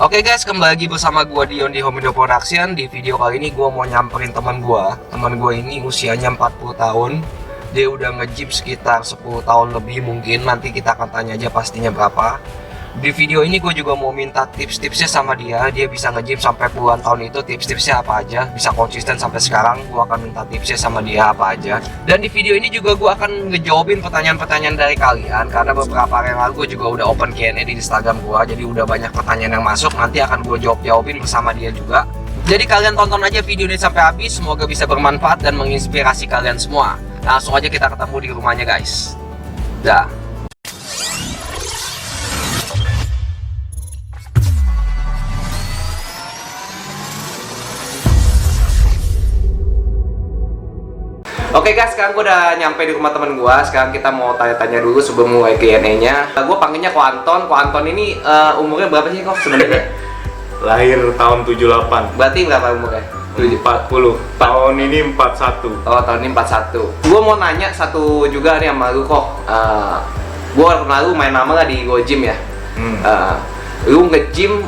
Oke guys, kembali lagi bersama gua Dion di Home Indo Production. Di video kali ini gua mau nyamperin teman gua. Teman gua ini usianya 40 tahun. Dia udah nge-gym sekitar 10 tahun lebih mungkin. Nanti kita akan tanya aja pastinya berapa. Di video ini gue juga mau minta tips-tipsnya sama dia. Dia bisa nge-gym sampai puluhan tahun itu, tips-tipsnya apa aja, bisa konsisten sampai sekarang. Gue akan minta tipsnya sama dia apa aja. Dan di video ini juga gue akan ngejawabin pertanyaan-pertanyaan dari kalian, karena beberapa hari yang lalu gue juga udah open Q&A di Instagram gue. Jadi udah banyak pertanyaan yang masuk, nanti akan gue jawabin bersama dia juga. Jadi kalian tonton aja video ini sampai habis, semoga bisa bermanfaat dan menginspirasi kalian semua. Langsung aja kita ketemu di rumahnya guys. Dah. Oke guys, sekarang gue udah nyampe di rumah temen gue. Sekarang kita mau tanya-tanya dulu sebelum mulai Q&A-nya. Gue panggilnya Ko Anton. Ko Anton ini umurnya berapa sih kok sebenarnya? Lahir tahun 78. Berarti berapa umurnya? 40. Tahun ini 41. Oh, tahun ini 41. Gue mau nanya satu juga nih sama lu kok. Gue kenal lu main nama gak di Gojim ya? Lu nge-gym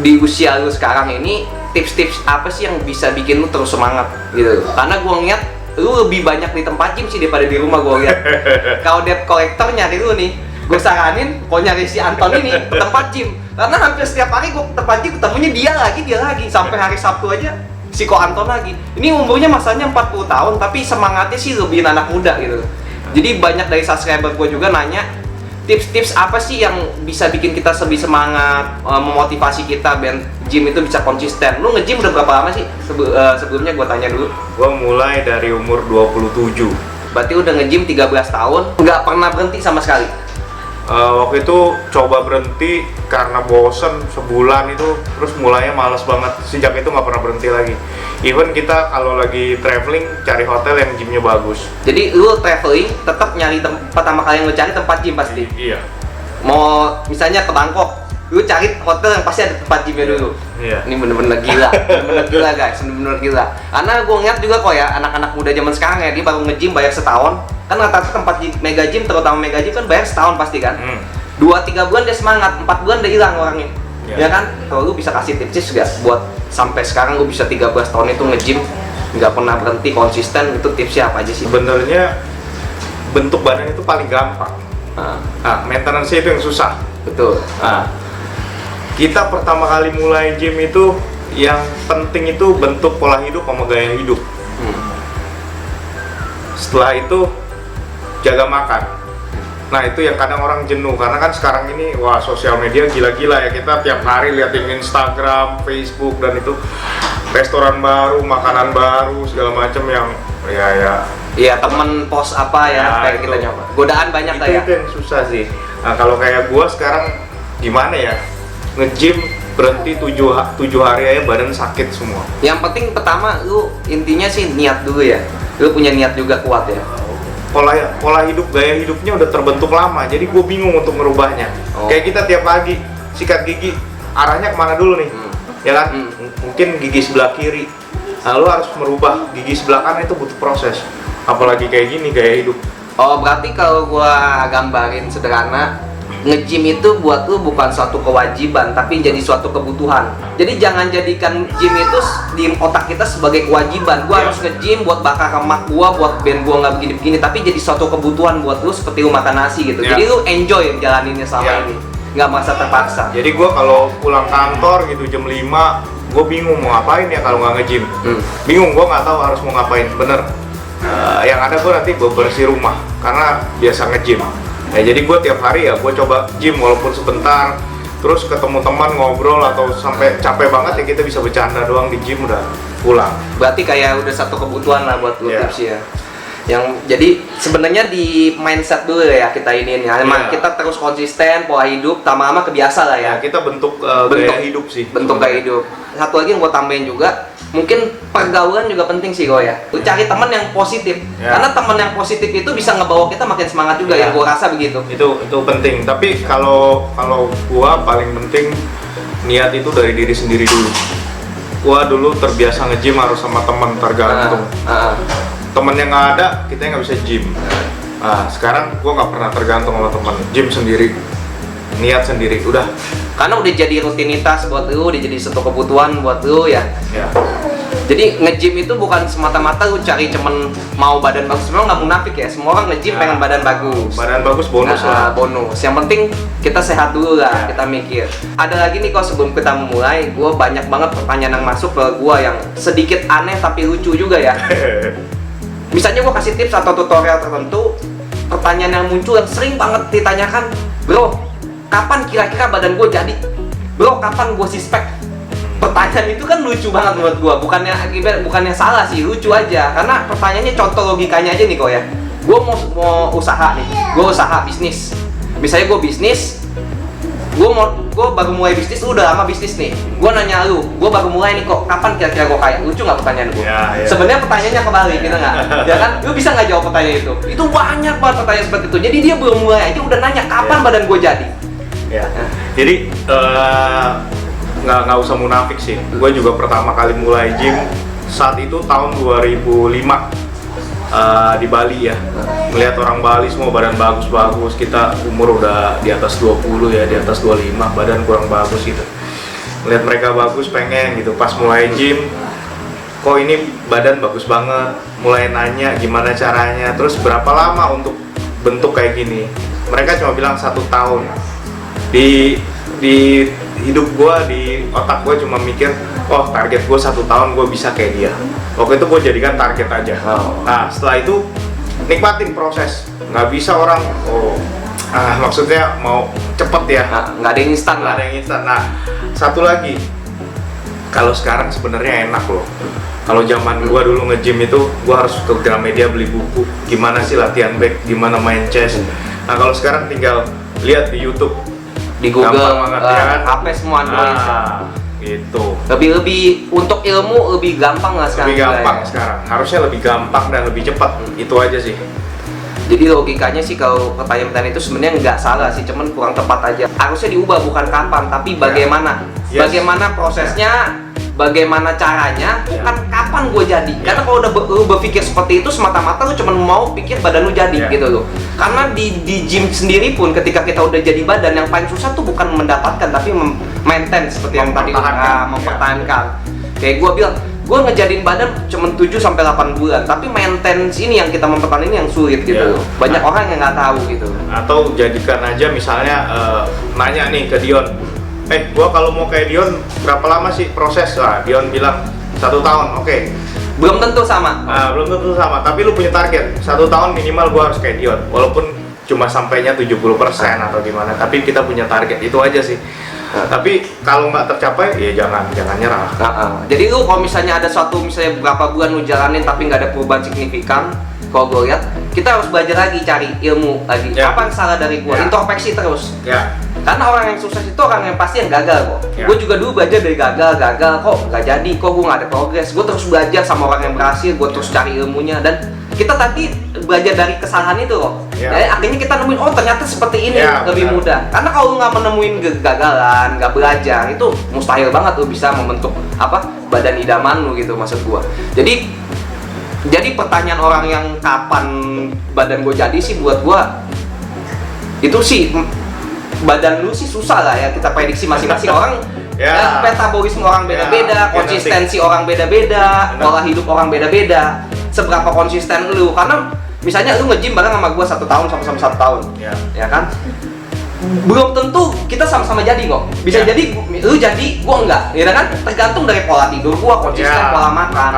di usia lu sekarang ini, tips-tips apa sih yang bisa bikin lu terus semangat gitu? Karena gue ngeliat lu lebih banyak di tempat gym sih daripada di rumah. Gue lihat kalau debt collector nyari lu nih, gue saranin kau nyari si Anton ini ke tempat gym, karena hampir setiap hari gue ke tempat gym ketemunya dia lagi sampai hari Sabtu aja si Ko Anton lagi. Ini umurnya masanya 40 tahun tapi semangatnya sih lebih anak muda gitu. Jadi banyak dari subscriber gue juga nanya tips-tips apa sih yang bisa bikin kita lebih semangat, memotivasi kita biar gym itu bisa konsisten. Lu nge-gym udah berapa lama sih? Sebelumnya gue tanya dulu. Gua mulai dari umur 27. Berarti udah nge-gym 13 tahun, nggak pernah berhenti sama sekali? Waktu itu coba berhenti karena bosen sebulan itu, terus mulainya males banget. Sejak itu nggak pernah berhenti lagi. Even kita kalau lagi traveling cari hotel yang gymnya bagus. Jadi lu traveling tetap nyari pertama kali yang lu cari tempat gym pasti? Iya. Mau misalnya ke Bangkok, lu cari hotel yang pasti ada tempat gymnya dulu. Iya. Ini bener-bener gila, bener-bener gila guys, bener-bener gila. Karena gue ngeliat juga kok ya, anak-anak muda zaman sekarang ya, dia baru nge-gym bayar setahun. Kan rata-rata tempat mega gym, terutama mega gym kan bayar setahun pasti kan. 2-3 bulan dia semangat, 4 bulan dia hilang orangnya. Ya kan? Kalau lu bisa kasih tips gak buat sampai sekarang lu bisa 13 tahun itu nge-gym nggak pernah berhenti, konsisten, itu tipsnya apa aja sih? Sebenarnya bentuk badan itu paling gampang. Maintenance itu yang susah. Betul. Kita pertama kali mulai gym itu yang penting itu bentuk pola hidup sama gaya hidup. Setelah itu jaga makan. Nah itu yang kadang orang jenuh, karena kan sekarang ini wah sosial media gila-gila ya, kita tiap hari liatin Instagram, Facebook, dan itu restoran baru, makanan baru, segala macam yang Iya, temen post apa ya, kayak itu, kita nyoba. Godaan banyak lah ya. Itu yang susah sih. Nah kalau kayak gua sekarang gimana ya, nge-gym berhenti 7 hari aja badan sakit semua. Yang penting pertama lu intinya sih niat dulu ya. Lu punya niat juga kuat ya. Pola hidup, gaya hidupnya udah terbentuk lama, jadi gue bingung untuk merubahnya. Kayak kita tiap pagi sikat gigi, arahnya kemana dulu nih? Ya kan? Mungkin gigi sebelah kiri. Nah, lu harus merubah gigi sebelah kanan, itu butuh proses. Apalagi kayak gini gaya hidup. Oh, berarti kalau gua gambarin sederhana, nge-gym itu buat lu bukan suatu kewajiban, tapi jadi suatu kebutuhan. Jadi jangan jadikan gym itu di otak kita sebagai kewajiban. Gua harus nge-gym buat bakar lemak gua, buat band gua nggak begini-begini, tapi jadi suatu kebutuhan buat lu seperti lu makan nasi gitu. Jadi lu enjoy jalaninnya selama ini, nggak merasa terpaksa. Jadi gua kalau pulang kantor gitu jam 5, gua bingung mau ngapain ya kalau nggak nge-gym. Bingung, gua nggak tahu harus mau ngapain. Bener. Yang ada gua nanti bersih rumah karena biasa nge-gym. Ya jadi gue tiap hari ya gue coba gym walaupun sebentar, terus ketemu teman ngobrol atau sampai capek banget ya kita bisa bercanda doang di gym udah pulang. Berarti kayak udah satu kebutuhan lah buat lu tips ya. Yang jadi sebenarnya di mindset dulu ya kita ini ya. Emang kita terus konsisten pola hidup, lama-lama kebiasa lah ya. Kita bentuk gaya hidup sih. Bentuk gaya hidup. Satu lagi yang gue tambahin juga, mungkin pergaulan juga penting sih kok ya. Lu cari teman yang positif. Karena teman yang positif itu bisa ngebawa kita makin semangat juga ya. Gue rasa begitu. Itu penting. Tapi kalau gua paling penting niat itu dari diri sendiri dulu. Gua dulu terbiasa nge-gym harus sama teman, tergantung. Temen yang nggak ada, kita nggak bisa gym. Nah, sekarang gua nggak pernah tergantung sama teman, gym sendiri, niat sendiri, udah Karena udah jadi rutinitas buat lu, udah jadi satu kebutuhan buat lu ya. Ya. Jadi nge-gym itu bukan semata-mata lu cari cuman mau badan bagus. Memang nggak munafik ya, semua orang nge-gym pengen badan bagus. Badan bagus bonus lah. Bonus. Yang penting kita sehat dulu lah, kita mikir. Ada lagi nih kok sebelum kita mulai, gue banyak banget pertanyaan yang masuk ke gue yang sedikit aneh tapi lucu juga ya. Misalnya gue kasih tips atau tutorial tertentu, pertanyaan yang muncul yang sering banget ditanyakan, bro, kapan kira-kira badan gue jadi? Bro, kapan gue six-pack? Pertanyaan itu kan lucu banget menurut gua, bukannya salah sih, lucu aja. Karena pertanyaannya contoh logikanya aja nih kok ya. Gua mau usaha nih, gua usaha bisnis. Misalnya gua bisnis, gua baru mulai bisnis, lu udah lama bisnis nih. Gua nanya lu, gua baru mulai nih kok, kapan kira-kira gua kaya? Lucu nggak pertanyaan gua? Ya. Sebenarnya pertanyaannya kebalik, gitu nggak? Ya kan? Lu bisa nggak jawab pertanyaan itu? Itu banyak banget pertanyaan seperti itu. Jadi dia belum mulai aja udah nanya kapan badan gua jadi. Ya. Jadi nggak usah munafik sih. Gue juga pertama kali mulai gym saat itu tahun 2005 di Bali ya. Melihat orang Bali semua badan bagus-bagus, kita umur udah di atas 20 ya, di atas 25, badan kurang bagus gitu. Melihat mereka bagus, pengen gitu. Pas mulai gym, kok ini badan bagus banget. Mulai nanya gimana caranya, terus berapa lama untuk bentuk kayak gini. Mereka cuma bilang 1 tahun. Di hidup gue, di otak gue cuma mikir, oh target gue 1 tahun gue bisa kayak dia. Waktu itu gue jadikan target aja. Nah setelah itu nikmatin proses. Nggak bisa orang, maksudnya mau cepet ya. Nggak ada yang instan lah. Nggak ada yang instan. Nah satu lagi, kalau sekarang sebenarnya enak loh. Kalau zaman gue dulu nge-gym itu, gue harus ke Gramedia beli buku. Gimana sih latihan back, gimana main chest. Nah kalau sekarang tinggal lihat di YouTube, di Google, banget, ya kan? HP semua Android. Gitu. Lebih untuk ilmu lebih gampang lah sekarang. Lebih gampang sekarang. Harusnya lebih gampang dan lebih cepat. Itu aja sih. Jadi logikanya sih kalau pertanyaan itu sebenarnya nggak salah sih, cuman kurang tepat aja. Harusnya diubah bukan kapan, tapi bagaimana. Yes. Bagaimana prosesnya, bagaimana caranya, bukan kapan gue jadi. Karena kalau udah lu berpikir seperti itu semata-mata lu cuma mau pikir badan lu jadi gitu loh. Karena di gym sendiri pun ketika kita udah jadi badan, yang paling susah tuh bukan mendapatkan tapi maintain seperti yang tadi mempertahankan. Kayak gue bilang, gue ngejadiin badan cuma 7-8 bulan, tapi maintenance ini yang kita mempertahankan ini yang sulit gitu loh. Banyak orang yang nggak tahu gitu. Atau jadikan aja misalnya nanya nih ke Dion, gua kalau mau kayak Dion berapa lama sih proses? Nah, Dion bilang 1 tahun, oke. Belum tentu sama. Belum tentu sama, tapi lu punya target 1 tahun minimal gua harus kayak Dion, walaupun cuma sampainya 70% atau gimana, tapi kita punya target itu aja sih. Tapi kalau nggak tercapai ya jangan nyerah. Jadi lu kalau misalnya ada misalnya beberapa bulan lu jalanin tapi nggak ada perubahan signifikan, kalau gue lihat kita harus belajar lagi, cari ilmu lagi. Apa yang salah dari gua? Introspeksi terus. Karena orang yang sukses itu orang yang pasti yang gagal kok. Gue juga dulu belajar dari gagal kok nggak jadi, kok gue nggak ada progres. Gue terus belajar sama orang yang berhasil, gue terus cari ilmunya, dan kita tadi belajar dari kesalahan itu kok. Jadi akhirnya kita nemuin, oh ternyata seperti ini lebih mudah. Karena kalau lu nggak menemuin kegagalan, nggak belajar, itu mustahil banget lu bisa membentuk badan idaman lu gitu, maksud gua. Jadi pertanyaan orang yang kapan badan gue jadi sih buat gua itu sih, badan lu sih susah lah ya kita prediksi masing-masing orang. Metabolisme orang beda-beda, konsistensi orang beda-beda, pola hidup orang beda-beda. Seberapa konsisten lu? Karena misalnya lu nge-gym bareng sama gua 1 tahun, sama-sama 1 tahun, ya kan? Belum tentu kita sama-sama jadi kok. Bisa jadi lu jadi, gua enggak, ya kan? Tergantung dari pola tidur gua, konsisten pola makan,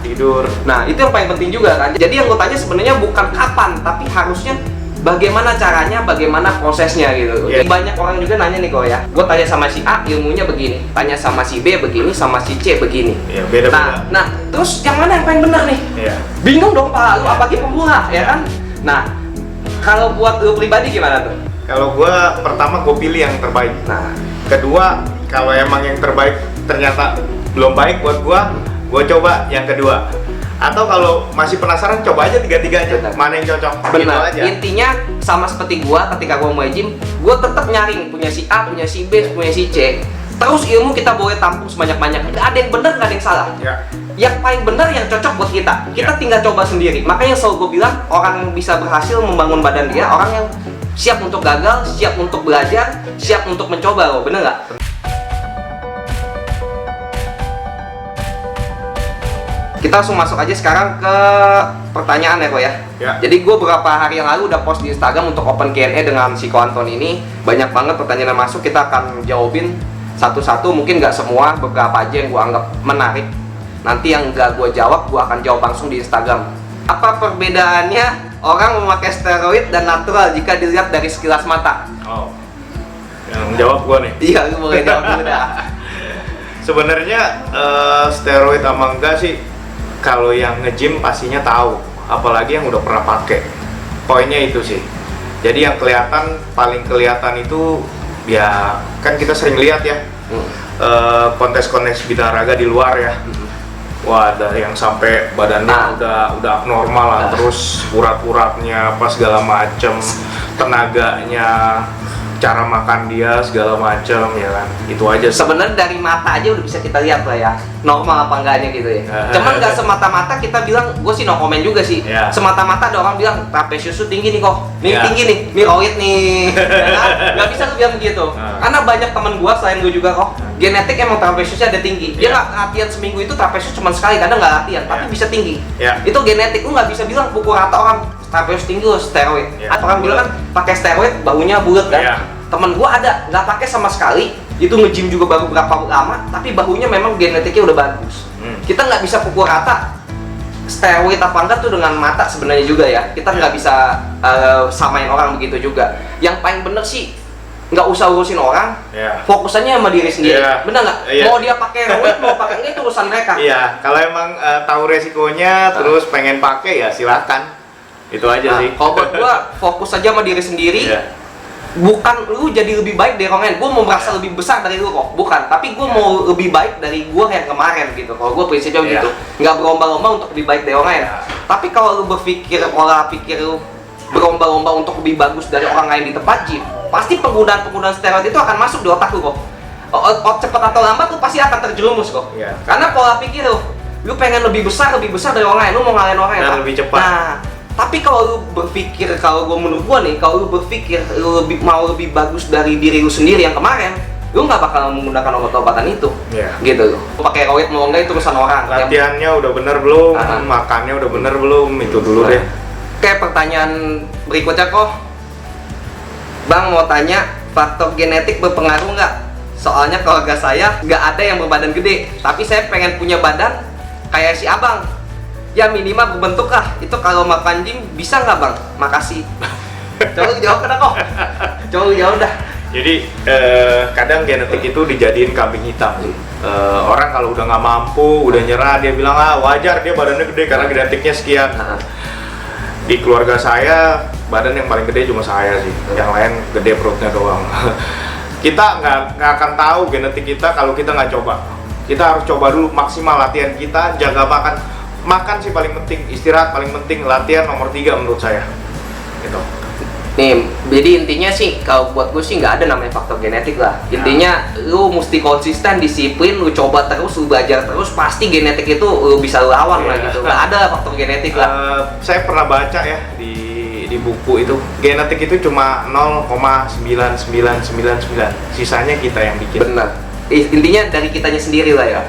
tidur. Nah itu yang paling penting juga kan. Jadi yang gua tanya sebenarnya bukan kapan, tapi harusnya bagaimana caranya, bagaimana prosesnya gitu. Banyak orang juga nanya nih kok ya, gue tanya sama si A ilmunya begini, tanya sama si B begini, sama si C begini. Beda-beda. Nah, terus yang mana yang paling benar nih? Bingung dong Pak, lu apalagi pemula ya kan? Nah, kalau buat lu pribadi gimana tuh? Kalau gue pertama gue pilih yang terbaik. Nah, kedua kalau emang yang terbaik ternyata belum baik buat gue coba yang kedua. Atau kalau masih penasaran, coba aja tiga-tiganya. Mana yang cocok? Benar. Gitu aja. Intinya sama seperti gua ketika gua mulai gym, gua tetap nyaring punya si A, punya si B, punya si C. Terus ilmu kita boleh tampung sebanyak-banyaknya. Gak ada yang benar, gak ada yang salah. Yang paling benar yang cocok buat kita. Kita tinggal coba sendiri. Makanya selalu gue bilang, orang yang bisa berhasil membangun badan dia, orang yang siap untuk gagal, siap untuk belajar, siap untuk mencoba loh. Bener nggak? Kita langsung masuk aja sekarang ke pertanyaan ya kok ya. Jadi gue beberapa hari yang lalu udah post di Instagram untuk open Q&A dengan si Ko Anton ini. Banyak banget pertanyaan yang masuk, kita akan jawabin satu-satu. Mungkin nggak semua, beberapa aja yang gue anggap menarik. Nanti yang nggak gue jawab, gue akan jawab langsung di Instagram. Apa perbedaannya orang memakai steroid dan natural jika dilihat dari sekilas mata? Oh, yang jawab gue nih. Iya, lu boleh jawab dulu dah. Sebenarnya steroid sama enggak sih, kalau yang nge-gym pastinya tahu, apalagi yang udah pernah pakai. Poinnya itu sih. Jadi yang paling kelihatan itu ya kan kita sering lihat ya, kontes-kontes binaraga di luar ya. Wah, ada yang sampai badannya udah abnormal lah, terus urat-uratnya apa segala macem, tenaganya, cara makan dia segala macam ya kan, itu aja. Sebenarnya dari mata aja udah bisa kita lihat lah ya, normal apa enggaknya gitu ya. Cuman nggak semata-mata kita bilang, gue sih no comment juga sih. Semata-mata ada orang bilang trapesius tinggi nih kok, nih tinggi nih, nih roid nih, nggak bisa lu bilang begitu. Karena banyak temen gue selain gue juga kok, genetik emang trapesiusnya ada tinggi. Dia nggak latihan seminggu itu trapesius cuma sekali, kadang nggak latihan, tapi bisa tinggi. Itu genetik, lu nggak bisa bilang pukul rata orang trapesius tinggi lu steroid. Orang bilang kan pakai steroid bahunya bulat kan. Temen gua ada nggak pakai sama sekali, itu nge-gym juga baru berapa lama, tapi bahunya memang genetiknya udah bagus. Kita nggak bisa pukul rata steroid apa enggak tuh dengan mata sebenarnya juga ya. Kita nggak bisa samain orang begitu juga. Yang paling bener sih nggak usah urusin orang, fokusannya sama diri sendiri. Bener nggak? Mau dia pakai steroid mau pakai enggak itu urusan mereka. Kalau emang tahu resikonya terus pengen pakai ya silakan. Itu aja sih. Kalau buat gua fokus aja sama diri sendiri. Bukan lu jadi lebih baik dari orang lain, gue mau merasa lebih besar dari lu kok, bukan. Tapi gue mau lebih baik dari gue yang kemarin gitu. Kalau gue prinsipnya begitu, nggak berlomba-lomba untuk lebih baik dari orang lain. Tapi kalau lu berpikir pola pikir lu berlomba-lomba untuk lebih bagus dari orang lain di tempat gym, pasti penggunaan steroid itu akan masuk di otak lu kok. Cepat atau lambat lu pasti akan terjerumus kok. Karena pola pikir lu pengen lebih besar dari orang lain, lu mau ngalahin orang lain. Lebih cepat. Nah, tapi kalau lu berpikir, kalau gue menurut gue nih, kalau lu berpikir lu mau lebih bagus dari diri lu sendiri yang kemarin, lu nggak bakal menggunakan obat-obatan itu, gitu loh. Pakai steroid mau nggak itu urusan orang. Latihannya udah bener belum, makannya udah bener belum, itu dulu deh. Oke, pertanyaan berikutnya kok, Bang mau tanya, faktor genetik berpengaruh nggak? Soalnya keluarga saya nggak ada yang berbadan gede, tapi saya pengen punya badan kayak si abang. Ya minimal berbentuk lah, itu kalau makan gym bisa nggak bang? Makasih. Coba jawab kena kok. Coba jawab dah. Jadi kadang genetik itu dijadiin kambing hitam sih. Orang kalau udah nggak mampu, udah nyerah, dia bilang wajar dia badannya gede karena genetiknya sekian. Di keluarga saya badan yang paling gede cuma saya sih, yang lain gede perutnya doang. Kita nggak akan tahu genetik kita kalau kita nggak coba. Kita harus coba dulu, maksimal latihan kita, jaga makan. Makan sih paling penting, istirahat paling penting, latihan nomor 3 menurut saya gitu. Nih, jadi intinya sih kalau buat gue sih nggak ada namanya faktor genetik lah. Intinya lu mesti konsisten, disiplin, lu coba terus, lu belajar terus, pasti genetik itu lu bisa lawan lah gitu. Nggak ada faktor genetik lah. Saya pernah baca ya di buku itu, genetik itu cuma 0,9999, sisanya kita yang bikin. Benar. Intinya dari kitanya sendiri lah ya.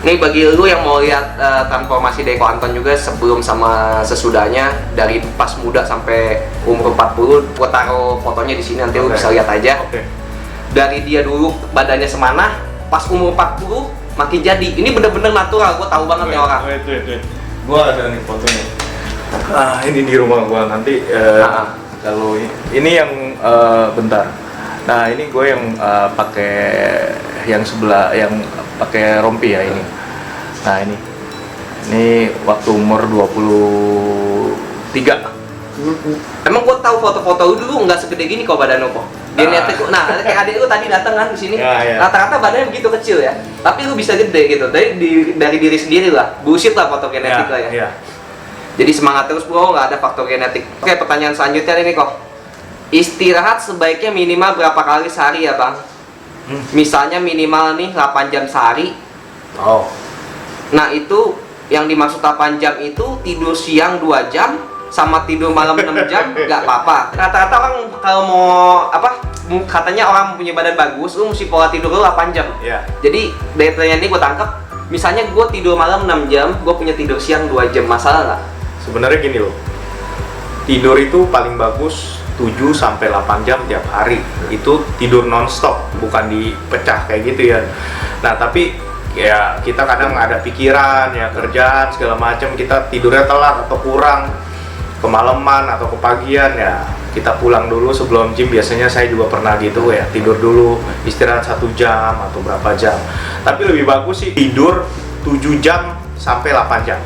Nih bagi lu yang mau lihat transformasi dari Ko Anton juga sebelum sama sesudahnya, dari pas muda sampai umur 40, gua taruh fotonya di sini, nanti lu bisa lihat aja. Dari dia dulu badannya semana, pas umur 40 makin jadi. Ini bener-bener natural, gua tahu banget nih orang. Gua ada nih fotonya. Ini di rumah gua nanti. Kalau ini yang bentar. Nah ini gue yang pakai yang sebelah, yang pakai rompi ya ini. Nah ini waktu umur 23. Emang gue tahu foto-foto lu dulu nggak segede gini kok badan lu kok. Genetik, nah kayak adik lu tadi datang kan di sini. Rata-rata badannya begitu kecil ya. Tapi lu bisa gede gitu. Dari diri sendiri lah. Bullshit lah foto genetik lah ya. Jadi semangat terus bro, nggak ada faktor genetik. Oke, pertanyaan selanjutnya ini kok. Istirahat sebaiknya minimal berapa kali sehari ya bang? Misalnya minimal nih 8 jam sehari. Oh. Nah itu yang dimaksud 8 jam itu tidur siang 2 jam sama tidur malam 6 jam nggak apa-apa. Rata-rata orang kalau mau katanya orang punya badan bagus, lu mesti pola tidur lu 8 jam. Iya. Jadi dari pertanyaan ini gue tangkap, misalnya gue tidur malam 6 jam, gue punya tidur siang 2 jam, masalah nggak? Sebenarnya gini loh, tidur itu paling bagus 7-8 jam tiap hari. Itu tidur nonstop, bukan dipecah kayak gitu ya. Nah tapi ya kita kadang ada pikiran ya, kerjaan segala macam, kita tidurnya telat atau kurang, kemalaman atau kepagian ya, kita pulang dulu sebelum gym. Biasanya saya juga pernah gitu ya, tidur dulu, istirahat 1 jam atau berapa jam. Tapi lebih bagus sih tidur 7 jam sampai 8 jam.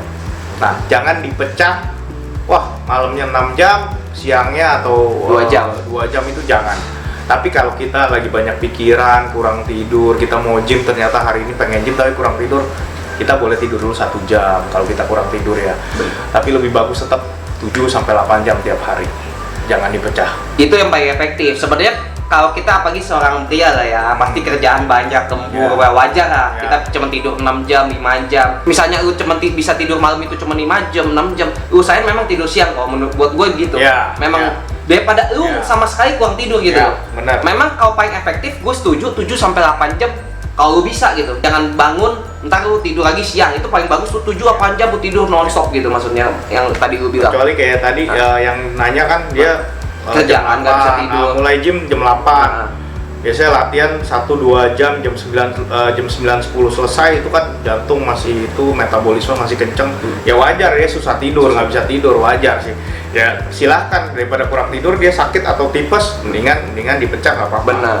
Nah jangan dipecah, wah malamnya 6 jam, siangnya atau 2 jam. 2 jam itu jangan. Tapi kalau kita lagi banyak pikiran, kurang tidur, kita mau gym ternyata hari ini pengen gym tapi kurang tidur, kita boleh tidur dulu 1 jam kalau kita kurang tidur ya. Tapi lebih bagus tetap 7-8 jam tiap hari, jangan dipecah. Itu yang paling efektif. Sebenarnya kalau kita apalagi seorang pria lah ya, pasti kerjaan banyak, lembur, wajar lah. Kita cuma tidur 6 jam, 5 jam. Misalnya lu cuma bisa tidur malam itu cuma 5 jam, 6 jam. Usahain memang tidur siang kok, menurut buat gue gitu. Memang daripada lu sama sekali kurang tidur gitu. Benar. Memang kalau paling efektif, gue setuju 7-8 jam kalau lu bisa gitu. Jangan bangun ntar lu tidur lagi siang. Itu paling bagus tuh 7-8 jam lu tidur nonstop gitu, maksudnya yang tadi lu bilang. Kecuali kayak tadi yang nanya kan dia kerjaan nggak bisa tidur. Mulai gym jam 8. Biasanya latihan 1-2 jam, jam 9-10 selesai, itu kan jantung masih itu, metabolisme masih kenceng. Ya wajar ya susah tidur, nggak bisa tidur, wajar sih. Ya silahkan, daripada kurang tidur dia sakit atau tipes, mendingan dipecah nggak apa-apa. Benar.